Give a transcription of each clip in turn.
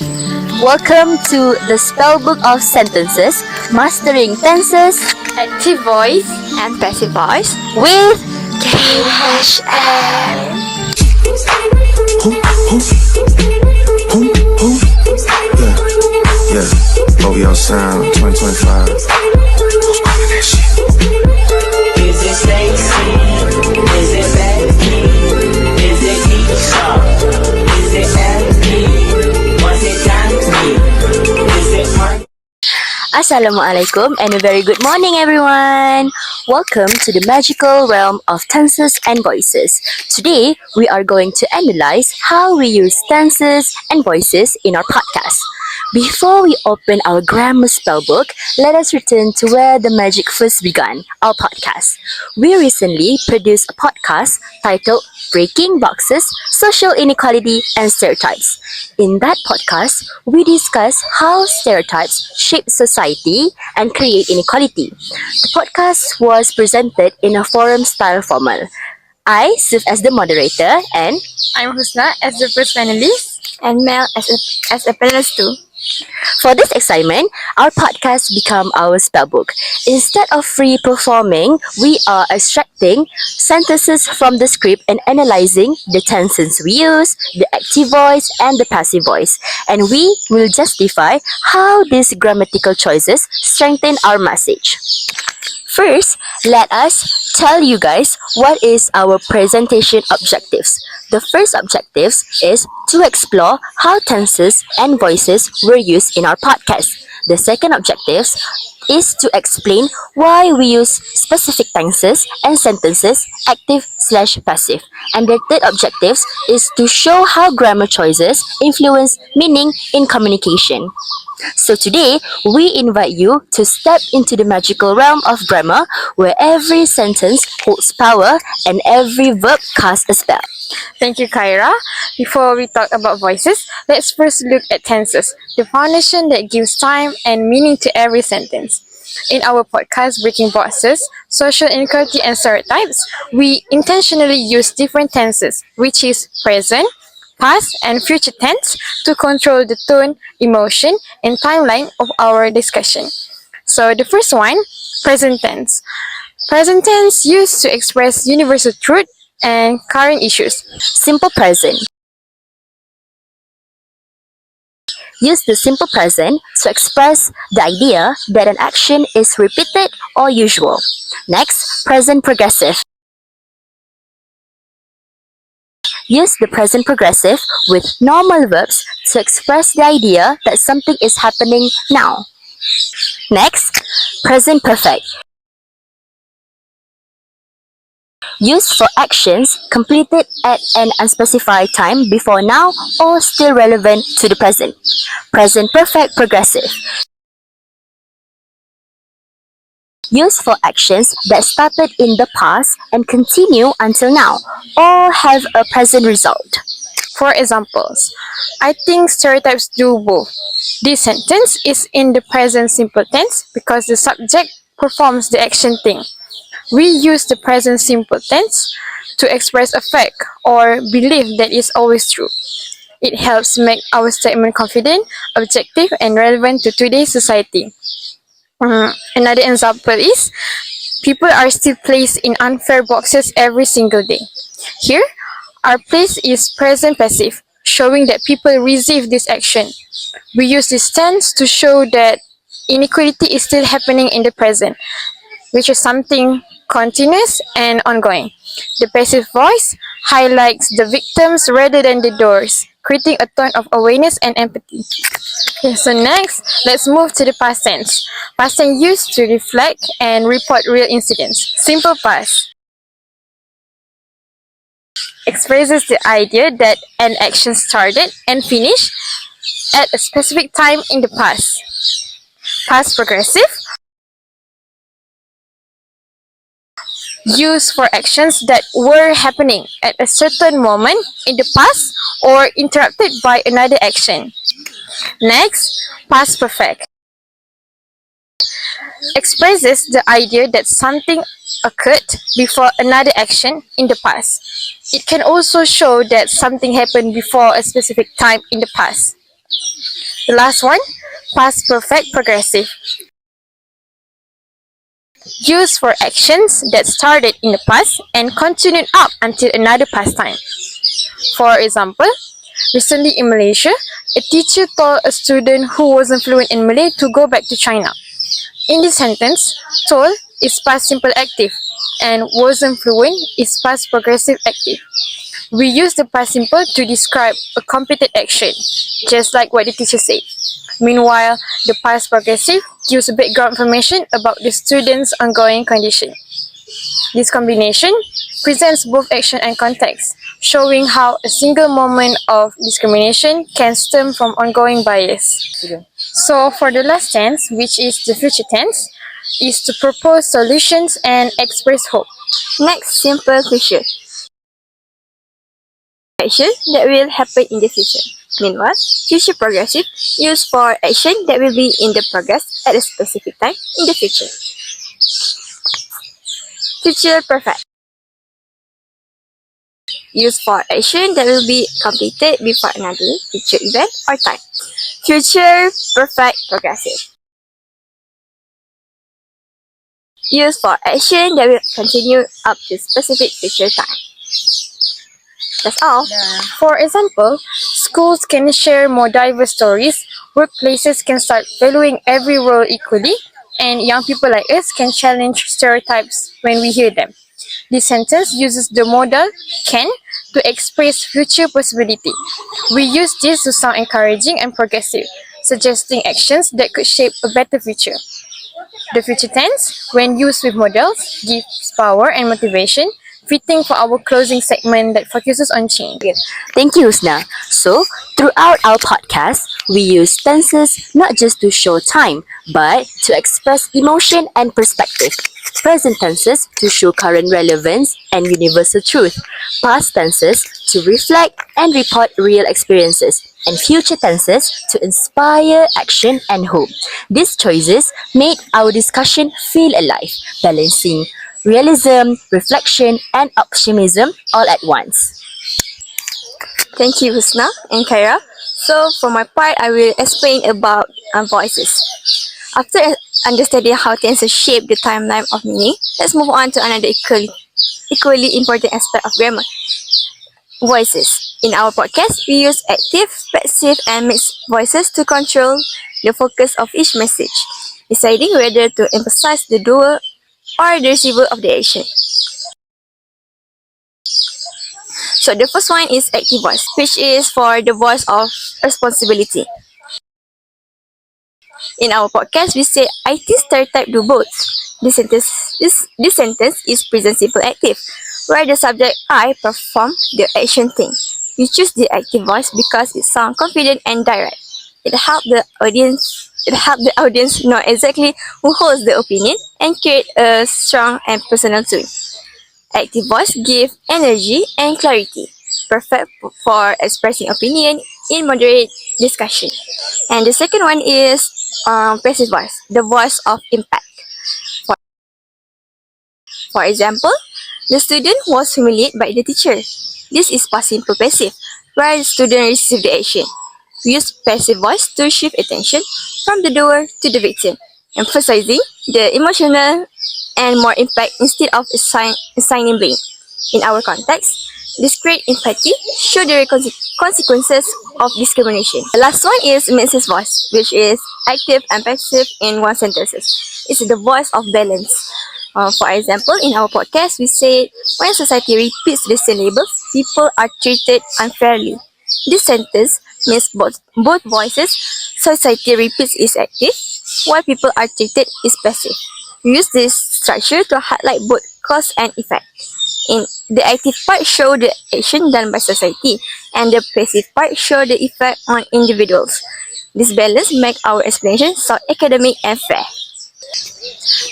Welcome to the Spellbook of Sentences, Mastering Tenses, Active voice and passive voice with KHM. Yeah, OVO Sound 2025. Is it Stacy? Is it Becky? Is it Keisha? Is it Ellie? Was it Candy? Is it Mark? Assalamualaikum and a very good morning everyone. Welcome to the magical realm of tenses and voices. Today we are going to analyze how we use tenses and voices in our podcast. Before we open our grammar spellbook, let us return to where the magic first began, our podcast. We recently produced a podcast titled Breaking Boxes, Social Inequality and Stereotypes. In that podcast, we discuss how stereotypes shape society and create inequality. The podcast was presented in a forum-style format. I serve as the moderator and I'm Husna as the first panelist and Mel as a panelist too. for this excitement, our podcast become our spellbook. Instead of free performing, we are extracting sentences from the script and analyzing the tenses we use, the active voice and the passive voice. And we will justify how these grammatical choices strengthen our message. First, let us tell you guys what is our presentation objectives. The first objectives is to explore how tenses and voices were used in our podcast. The second objectives is to explain why we use specific tenses and sentences, active/passive. And the third objectives is to show how grammar choices influence meaning in communication. So today, we invite you to step into the magical realm of grammar where every sentence holds power and every verb casts a spell. Thank you, Kyra. Before we talk about voices, let's first look at tenses, the foundation that gives time and meaning to every sentence. In our podcast, Breaking Boxes, Social Inequality and Stereotypes, we intentionally use different tenses, which is present, past, and future tense to control the tone, emotion, and timeline of our discussion. So the first one, present tense. Present tense used to express universal truth and current issues. Simple present. Use the simple present to express the idea that an action is repeated or usual. Next, present progressive. Use the present progressive with normal verbs to express the idea that something is happening now. Next, present perfect. Used for actions completed at an unspecified time before now or still relevant to the present. Present perfect progressive. Used for actions that started in the past and continue until now or have a present result. For examples, I think stereotypes do both. This sentence is in the present simple tense because the subject performs the action thing. We use the present simple tense to express a fact or belief that is always true. It helps make our statement confident, objective, and relevant to today's society. Another example is people are still placed in unfair boxes every single day. Here, our place is present passive, showing that people receive this action. We use this tense to show that inequality is still happening in the present, which is something continuous and ongoing. The passive voice highlights the victims rather than the doers, creating a tone of awareness and empathy. Okay, so next, let's move to the past tense. Past tense used to reflect and report real incidents. Simple past expresses the idea that an action started and finished at a specific time in the past. Past progressive used for actions that were happening at a certain moment in the past or interrupted by another action. Next, past perfect expresses the idea that something occurred before another action in the past. It can also show that something happened before a specific time in the past. The last one, past perfect progressive. Used for actions that started in the past and continued up until another past time. For example, recently in Malaysia, a teacher told a student who wasn't fluent in Malay to go back to China. In this sentence, told is past simple active and wasn't fluent is past progressive active. We use the past simple to describe a completed action, just like what the teacher said. Meanwhile, the past progressive gives background information about the student's ongoing condition. This combination presents both action and context, showing how a single moment of discrimination can stem from ongoing bias. So for the last tense, which is the future tense, is to propose solutions and express hope. Next, simple future. Action that will happen in the future. Meanwhile, future progressive used for action that will be in the progress at a specific time in the future. Future perfect. Used for action that will be completed before another future event or time. Future perfect progressive. Used for action that will continue up to specific future time. That's all. For example, schools can share more diverse stories, workplaces can start valuing every role equally, and young people like us can challenge stereotypes when we hear them. This sentence uses the modal can to express future possibility. We use this to sound encouraging and progressive, suggesting actions that could shape a better future. The future tense, when used with modals, gives power and motivation, fitting for our closing segment that focuses on change. Thank you, Husna. So, throughout our podcast, we use tenses not just to show time, but to express emotion and perspective. Present tenses to show current relevance and universal truth. Past tenses to reflect and report real experiences. And future tenses to inspire action and hope. These choices made our discussion feel alive, balancing realism, reflection, and optimism all at once. Thank you, Husna and Kaira. So, for my part, I will explain about voices. After understanding how tenses shape the timeline of meaning, let's move on to another equally important aspect of grammar. Voices. In our podcast, we use active, passive, and mixed voices to control the focus of each message, deciding whether to emphasize the doer or the receiver of the action. So the first one is active voice, which is for the voice of responsibility. In our podcast, we say IT stereotype do both. This sentence is present simple active, where the subject I perform the action thing. You choose the active voice because it sounds confident and direct. It helps the audience know exactly who holds the opinion and create a strong and personal tone. Active voice gives energy and clarity, perfect for expressing opinion in moderate discussion. And the second one is passive voice, the voice of impact. For example, the student was humiliated by the teacher. This is past simple passive, where the student receives the action. We use passive voice to shift attention from the doer to the victim, emphasizing the emotional and more impact instead of assigning blame. In our context, this creates empathy, show the consequences of discrimination. The last one is mixed voice, which is active and passive in one sentence. It's the voice of balance. For example, in our podcast, we say, when society repeats the same labels, people are treated unfairly. This sentence means both voices. Society repeats is active, while people are treated is passive. We use this structure to highlight both cause and effect. In the active part show the action done by society, and the passive part show the effect on individuals. This balance makes our explanation sound academic and fair.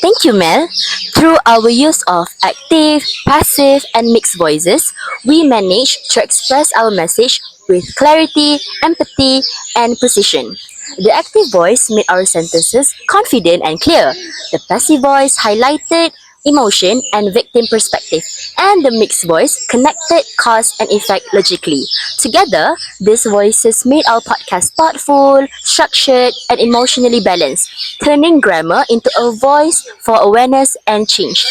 Thank you, Mel. Through our use of active, passive, and mixed voices, we managed to express our message with clarity, empathy, and precision. The active voice made our sentences confident and clear. The passive voice highlighted emotion and victim perspective. and the mixed voice connected cause and effect logically. Together, these voices made our podcast thoughtful, structured, and emotionally balanced, turning grammar into a voice for awareness and change.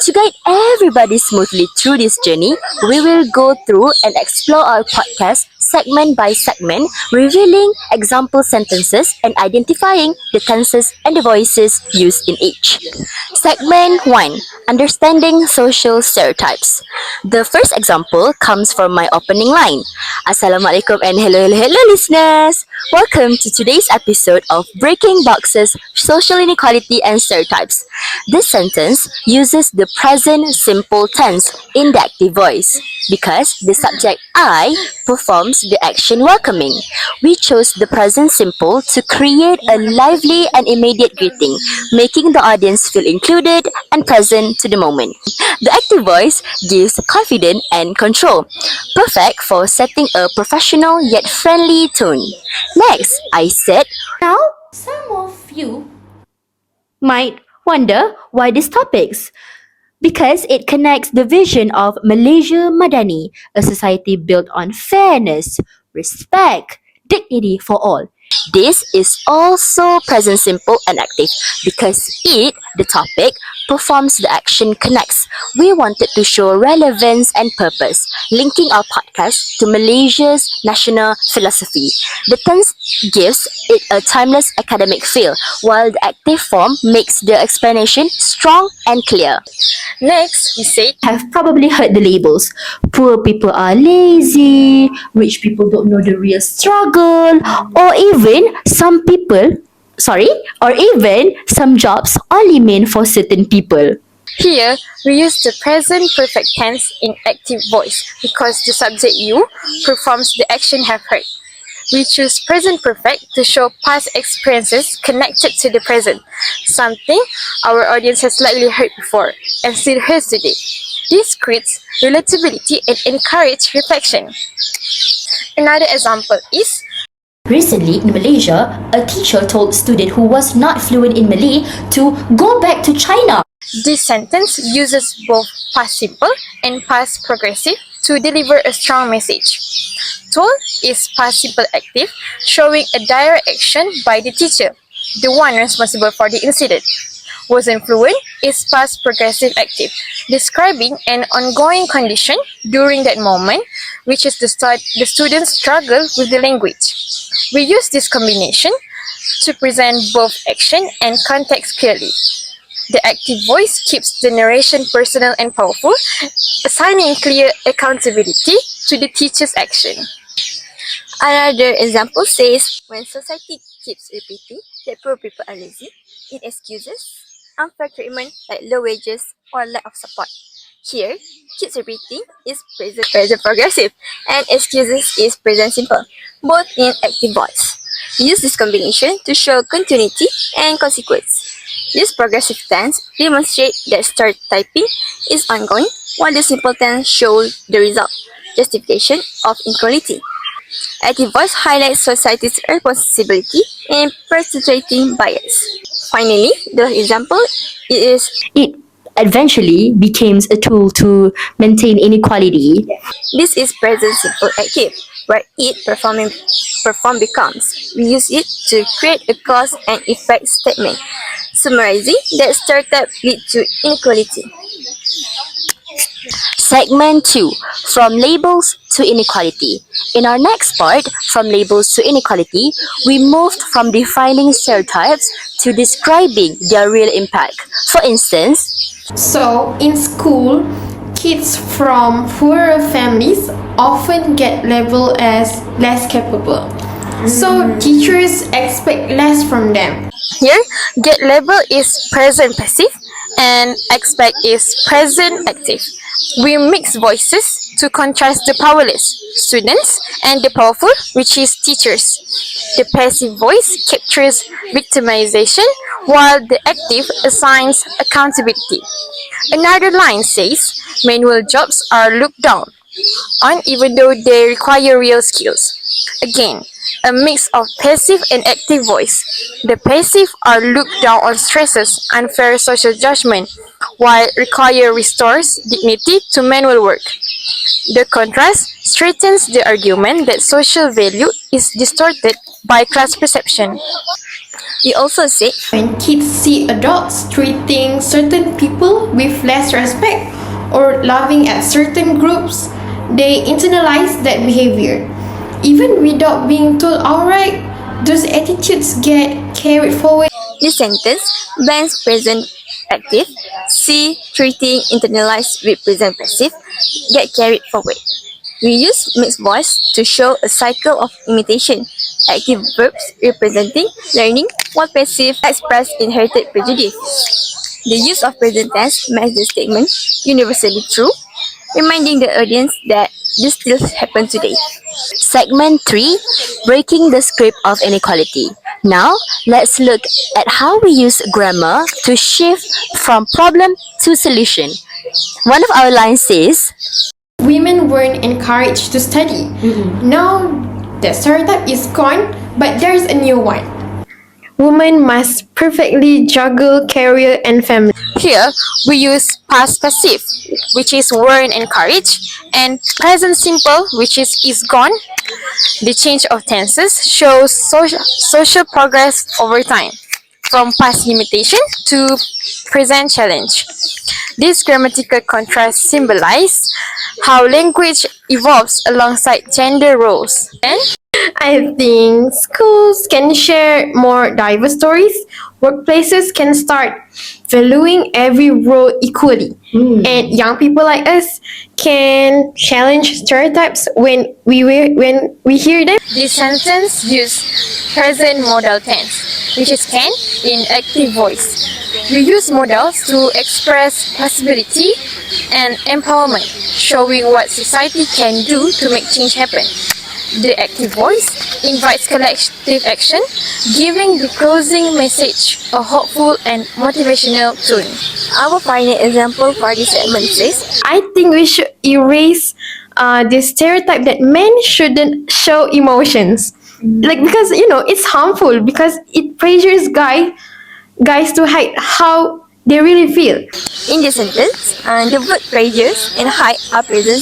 To guide everybody smoothly through this journey, we will go through and explore our podcast segment by segment, revealing example sentences and identifying the tenses and the voices used in each. Segment 1: Understanding Social Stereotypes. The first example comes from my opening line. Assalamualaikum and hello listeners! Welcome to today's episode of Breaking Boxes, Social Inequality and Stereotypes. This sentence uses the present simple tense in the active voice because the subject I performs the action welcoming. We chose the present simple to create a lively and immediate greeting, making the audience feel included and present to the moment. The active voice gives confidence and control, perfect for setting a professional yet friendly tone. Next, I said, Now, some of you might wonder why these topics. Because it connects the vision of Malaysia Madani, a society built on fairness, respect, dignity for all. this is also present simple and active because it, the topic, performs the action connects. We wanted to show relevance and purpose, linking our podcast to Malaysia's national philosophy. The tense gives it a timeless academic feel, while the active form makes the explanation strong and clear. Next, we said, Have probably heard the labels. Poor people are lazy, rich people don't know the real struggle, or even some jobs only meant for certain people. here we use the present perfect tense in active voice because the subject you performs the action have heard. We choose present perfect to show past experiences connected to the present, something our audience has likely heard before and still hears today. This creates relatability and encourages reflection. Another example is, Recently, in Malaysia, a teacher told a student who was not fluent in Malay to go back to China. this sentence uses both past simple and past progressive to deliver a strong message. Told is past simple active, showing a direct action by the teacher, the one responsible for the incident. Wasn't fluent is past progressive active, describing an ongoing condition during that moment, which is the student's struggle with the language. We use this combination to present both action and context clearly. The active voice keeps the narration personal and powerful, assigning clear accountability to the teacher's action. Another example says, when society keeps repeating that poor people are lazy, it excuses unfair treatment like low wages or lack of support. Here, keeps repeating is present progressive and excuses is present simple, both in active voice. We use this combination to show continuity and consequence. This progressive tense demonstrates that stereotyping is ongoing, while the simple tense shows the result, justification of inequality. Active voice highlights society's responsibility in perpetuating bias. Finally, the example is It eventually became a tool to maintain inequality. this is present simple active, where it perform becomes. We use it to create a cause and effect statement, summarizing that stereotype lead to inequality. Segment 2: From Labels to Inequality. In our next part, From Labels to Inequality, we moved from defining stereotypes to describing their real impact. For instance, So, in school, kids from poorer families often get labeled as less capable. So, teachers expect less from them. Here, get label is present passive and expect is present active. We mix voices to contrast the powerless, students, and the powerful, which is teachers. The passive voice captures victimization, while the active assigns accountability. Another line says, manual jobs are looked down on even though they require real skills. Again, a mix of passive and active voice. The passive are looked down on stresses, unfair social judgment, while require restores dignity to manual work. The contrast strengthens the argument that social value is distorted by class perception. We also said When kids see adults treating certain people with less respect or laughing at certain groups, they internalize that behavior. Even without being told outright, those attitudes get carried forward. this sentence bans present active, see treating internalized with present passive, get carried forward. We use mixed voice to show a cycle of imitation. Active verbs representing learning, while passive express inherited prejudice. The use of present tense makes the statement universally true, reminding the audience that this still happens today. Segment 3, Breaking the Script of Inequality. Now, let's look at how we use grammar to shift from problem to solution. One of our lines says, Women weren't encouraged to study. Now, the stereotype is gone, but there's a new one. Women must perfectly juggle career and family. Here, we use past passive, which is weren't encouraged, and present simple, which is gone. The change of tenses shows social progress over time, from past limitation to present challenge. This grammatical contrast symbolizes how language evolves alongside gender roles. And I think schools can share more diverse stories. Workplaces can start valuing every role equally. And young people like us can challenge stereotypes when we hear them. this sentence uses present modal tense, which is can in active voice. We use modals to express possibility and empowerment, showing what society can do to make change happen. The active voice invites collective action, giving the closing message a hopeful and motivational tone. our final example for this segment says, I think we should erase the stereotype that men shouldn't show emotions. Like because it's harmful because it pressures guys to hide how they really feel. in this sentence, the word pressures and hide are present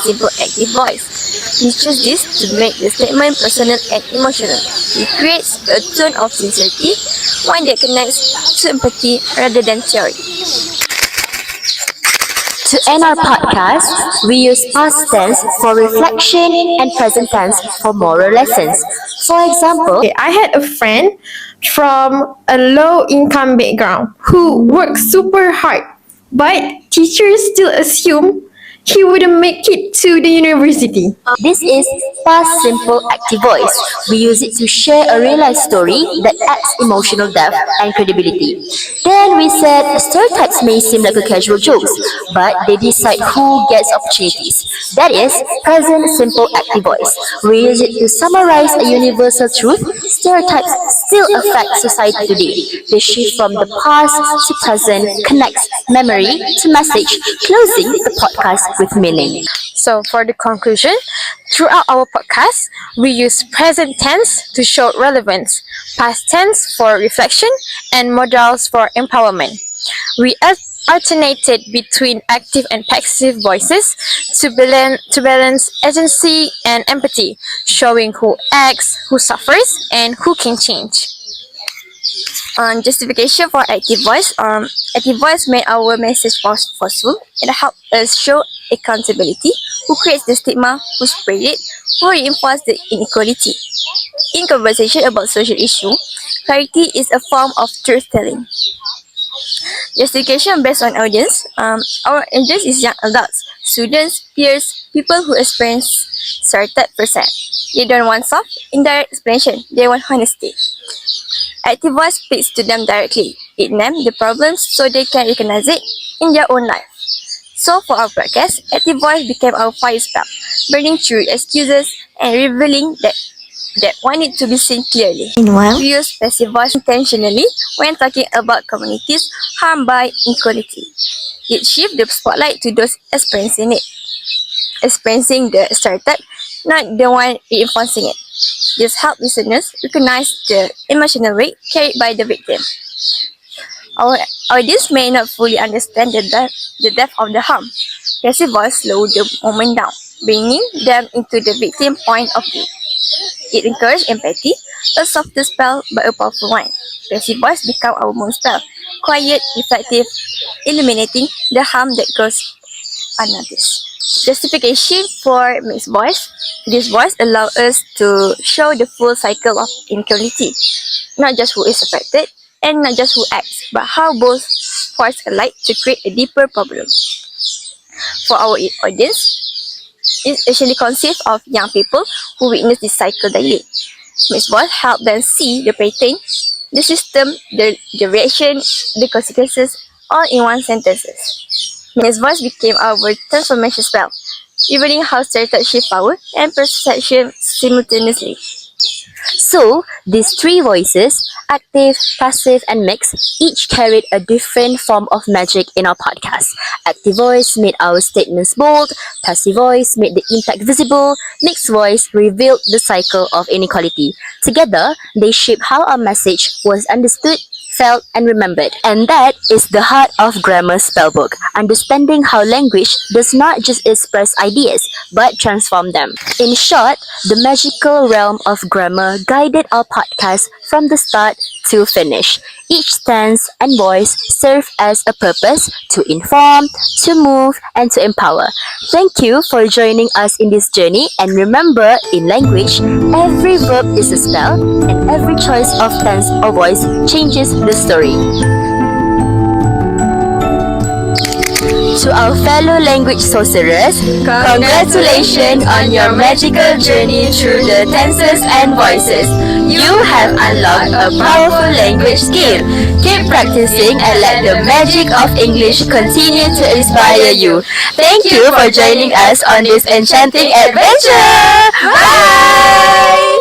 simple active voice. We choose this to make the statement personal and emotional. It creates a tone of sincerity, one that connects to empathy rather than theory. To end our podcast, we use past tense for reflection and present tense for moral lessons. For example, Okay, I had a friend from a low income background who worked super hard, but teachers still assume he wouldn't make it to the university. this is past simple active voice. We use it to share a real life story that adds emotional depth and credibility. Then we said stereotypes may seem like a casual jokes, but they decide who gets opportunities. That is present simple active voice. We use it to summarize a universal truth. Stereotypes still affect society today. They shift from the past to present, connects memory to message, closing the podcast with meaning. So, for the conclusion, throughout our podcast, we use present tense to show relevance, past tense for reflection, and modals for empowerment. We alternated between active and passive voices to balance agency and empathy, showing who acts, who suffers, and who can change. Justification for active voice. Active voice made our message forceful. It helped us show accountability. Who creates the stigma? Who spread it? Who reinforce the inequality? In conversation about social issue, clarity is a form of truth telling. Justification based on audience. Our audience is young adults, students, peers, people who experience stereotype percent. They don't want soft, indirect explanation. They want honesty. Active voice speaks to them directly. It names the problems so they can recognize it in their own life. So for our podcast, active voice became our fire spark, burning through excuses and revealing that wanted to be seen clearly. Meanwhile, We use passive voice intentionally when talking about communities harmed by inequality. It shifts the spotlight to those experiencing the stereotype, not the one reinforcing it. This helps listeners recognize the emotional weight carried by the victim. Our audience may not fully understand the depth of the harm. Passive voice slow the moment down, bringing them into the victim point of view. It encourages empathy, a softer spell but a powerful one. Passive voice become our moon spell, quiet, reflective, illuminating the harm that goes unnoticed. Justification for mixed voice. This voice allows us to show the full cycle of inequality, not just who is affected and not just who acts, but how both force collide to create a deeper problem. For our audience, it actually consists of young people who witness this cycle daily. Mixed voice help them see the pattern, the system, the reaction, the consequences, all in one sentences. Mixed voice became our transformation spell, revealing how stereotypes shift power and perception simultaneously. So, these three voices, active, passive, and mixed, each carried a different form of magic in our podcast. Active voice made our statements bold, passive voice made the impact visible, mixed voice revealed the cycle of inequality. Together, they shaped how our message was understood, felt, and remembered. And that is the heart of Grammar Spellbook, understanding how language does not just express ideas, but transform them. In short, the magical realm of grammar guided our podcast from the start to finish. Each stance and voice serve as a purpose to inform, to move, and to empower. Thank you for joining us in this journey, and remember, in language, every verb is a spell, and every choice of tense or voice changes the story. To our fellow language sorcerers, congratulations on your magical journey through the tenses and voices. You have unlocked a powerful language skill. Keep practicing and let the magic of English continue to inspire you. Thank you for joining us on this enchanting adventure. Bye!